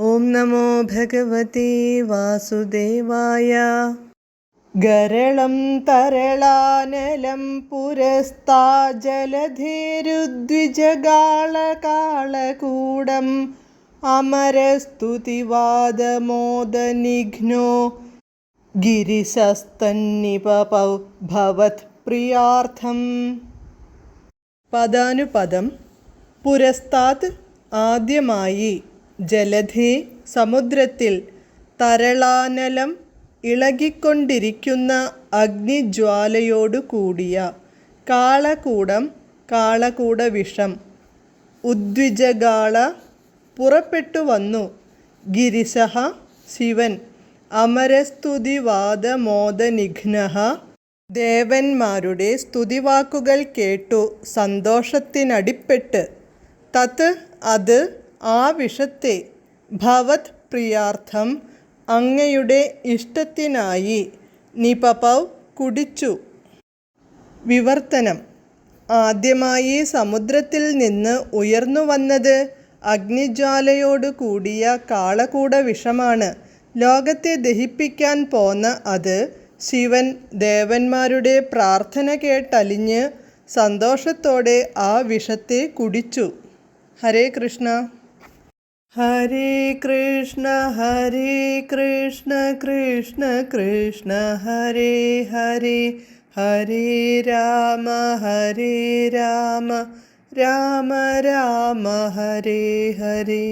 ഓം നമോ ഭഗവതേ വാസുദേവായ. ഗരളം തരളാനലം പുരസ്താ ജലധേരുദ്വിജഗാളകാളകൂടം അമരസ്തുതിവാദമോദനിഘ്നോ ഗിരിശസ്തന്നിപപൗ ഭവത് പ്രിയാർത്ഥം. പദാനുപദം. പുരസ്താത് ആദ്യമായി, ജലധേ സമുദ്രത്തിൽ, തരളാനലം ഇളകിക്കൊണ്ടിരിക്കുന്ന അഗ്നിജ്വാലയോടു കൂടിയ, കാളകൂടം കാളകൂടവിഷം, ഉദ്വിജഗാള പുറപ്പെട്ടു വന്നു, ഗിരിശഃ ശിവൻ, അമരസ്തുതിവാദമോദനിഘ്നഃ ദേവന്മാരുടെ സ്തുതിവാക്കുകൾ കേട്ടു സന്തോഷത്തിനടിപ്പെട്ട്, തത് അത് ആ വിഷത്തെ, ഭവത് പ്രിയാർത്ഥം അങ്ങയുടെ ഇഷ്ടത്തിനായി, നിപപൗ കുടിച്ചു. വിവർത്തനം. ആദ്യമായി സമുദ്രത്തിൽ നിന്ന് ഉയർന്നു വന്നത് അഗ്നിജ്വാലയോടു കൂടിയ കാളകൂടവിഷമാണ്. ലോകത്തെ ദഹിപ്പിക്കാൻ പോന്ന അത് ശിവൻ ദേവന്മാരുടെ പ്രാർത്ഥന കേട്ടലിഞ്ഞ് സന്തോഷത്തോടെ ആ വിഷത്തെ കുടിച്ചു. ഹരേ കൃഷ്ണ. ഹരേ കൃഷ്ണ ഹരേ കൃഷ്ണ കൃഷ്ണ കൃഷ്ണ ഹരേ ഹരേ, ഹരേ രാമ രാമ രാമ ഹരേ ഹരേ.